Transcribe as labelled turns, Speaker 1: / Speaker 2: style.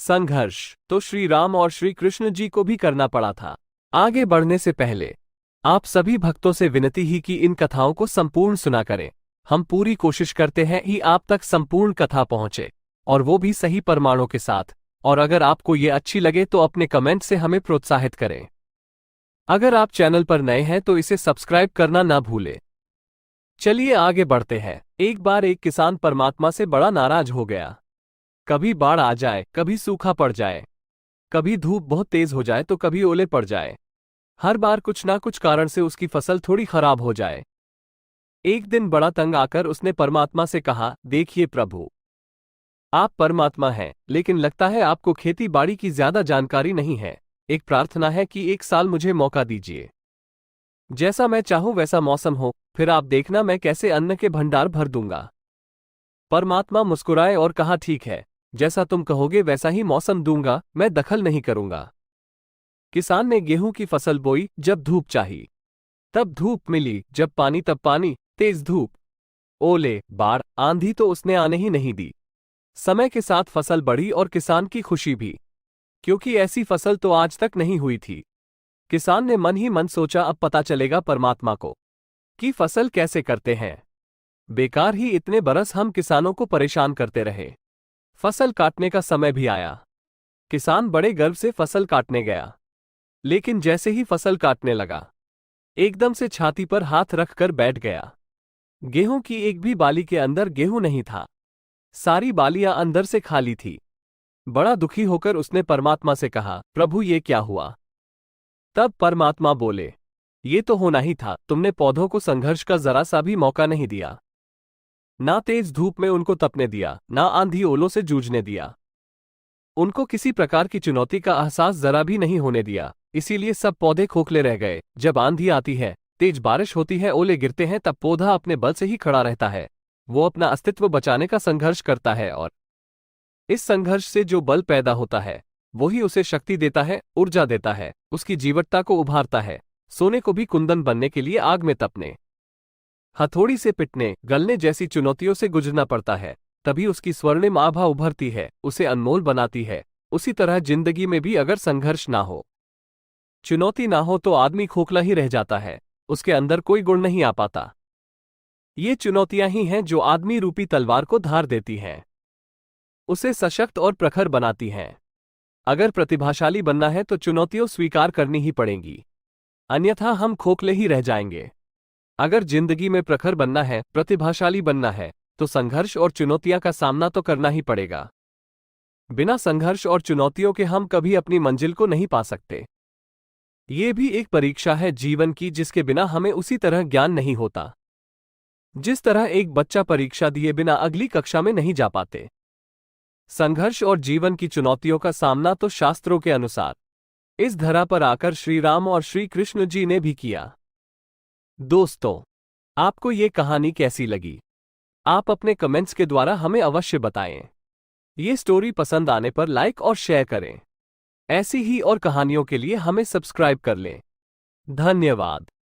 Speaker 1: संघर्ष तो श्री राम और श्री कृष्ण जी को भी करना पड़ा था। आगे बढ़ने से पहले आप सभी भक्तों से विनती ही कि इन कथाओं को संपूर्ण सुना करें। हम पूरी कोशिश करते हैं कि आप तक संपूर्ण कथा पहुंचे, और वो भी सही प्रमाणों के साथ। और अगर आपको ये अच्छी लगे तो अपने कमेंट से हमें प्रोत्साहित करें। अगर आप चैनल पर नए हैं तो इसे सब्सक्राइब करना ना भूलें। चलिए आगे बढ़ते हैं। एक बार एक किसान परमात्मा से बड़ा नाराज हो गया। कभी बाढ़ आ जाए, कभी सूखा पड़ जाए, कभी धूप बहुत तेज हो जाए तो कभी ओले पड़ जाए। हर बार कुछ ना कुछ कारण से उसकी फसल थोड़ी खराब हो जाए। एक दिन बड़ा तंग आकर उसने परमात्मा से कहा, देखिए प्रभु, आप परमात्मा हैं, लेकिन लगता है आपको खेती बाड़ी की ज्यादा जानकारी नहीं है। एक प्रार्थना है कि एक साल मुझे मौका दीजिए। जैसा मैं चाहूं वैसा मौसम हो, फिर आप देखना मैं कैसे अन्न के भंडार भर दूंगा। परमात्मा मुस्कुराए और कहा, ठीक है, जैसा तुम कहोगे वैसा ही मौसम दूंगा, मैं दखल नहीं करूंगा। किसान ने गेहूं की फसल बोई। जब धूप चाहिए तब धूप मिली, जब पानी तब पानी, तेज धूप, ओले, बाढ़, आंधी तो उसने आने ही नहीं दी। समय के साथ फसल बढ़ी और किसान की खुशी भी, क्योंकि ऐसी फसल तो आज तक नहीं हुई थी। किसान ने मन ही मन सोचा, अब पता चलेगा परमात्मा को कि फसल कैसे करते हैं। बेकार ही इतने बरस हम किसानों को परेशान करते रहे। फसल काटने का समय भी आया। किसान बड़े गर्व से फसल काटने गया, लेकिन जैसे ही फसल काटने लगा, एकदम से छाती पर हाथ रखकर बैठ गया। गेहूं की एक भी बाली के अंदर गेहूं नहीं था। सारी बालियां अंदर से खाली थी। बड़ा दुखी होकर उसने परमात्मा से कहा, प्रभु ये क्या हुआ? तब परमात्मा बोले, ये तो होना ही था, तुमने पौधों को संघर्ष का जरा सा भी मौका नहीं दिया। ना तेज धूप में उनको तपने दिया, ना आंधी ओलों से जूझने दिया। उनको किसी प्रकार की चुनौती का एहसास जरा भी नहीं होने दिया, इसीलिए सब पौधे खोखले रह गए। जब आंधी आती है, तेज बारिश होती है, ओले गिरते हैं, तब पौधा अपने बल से ही खड़ा रहता है। वो अपना अस्तित्व बचाने का संघर्ष करता है, और इस संघर्ष से जो बल पैदा होता है वही उसे शक्ति देता है, ऊर्जा देता है, उसकी जीवटता को उभारता है। सोने को भी कुंदन बनने के लिए आग में तपने, हथौड़ी से पिटने, गलने जैसी चुनौतियों से गुजरना पड़ता है, तभी उसकी स्वर्णिम आभा उभरती है, उसे अनमोल बनाती है। उसी तरह जिंदगी में भी अगर संघर्ष ना हो, चुनौती ना हो, तो आदमी खोखला ही रह जाता है, उसके अंदर कोई गुण नहीं आ पाता। ये चुनौतियां ही हैं जो आदमी रूपी तलवार को धार देती हैं, उसे सशक्त और प्रखर बनाती हैं। अगर प्रतिभाशाली बनना है तो चुनौतियों स्वीकार करनी ही पड़ेंगी, अन्यथा हम खोखले ही रह जाएंगे। अगर जिंदगी में प्रखर बनना है, प्रतिभाशाली बनना है, तो संघर्ष और चुनौतियां का सामना तो करना ही पड़ेगा। बिना संघर्ष और चुनौतियों के हम कभी अपनी मंजिल को नहीं पा सकते। ये भी एक परीक्षा है जीवन की, जिसके बिना हमें उसी तरह ज्ञान नहीं होता, जिस तरह एक बच्चा परीक्षा दिए बिना अगली कक्षा में नहीं जा पाते। संघर्ष और जीवन की चुनौतियों का सामना तो शास्त्रों के अनुसार इस धरा पर आकर श्री राम और श्री कृष्ण जी ने भी किया। दोस्तों, आपको ये कहानी कैसी लगी? आप अपने कमेंट्स के द्वारा हमें अवश्य बताएं। ये स्टोरी पसंद आने पर लाइक और शेयर करें। ऐसी ही और कहानियों के लिए हमें सब्सक्राइब कर लें। धन्यवाद।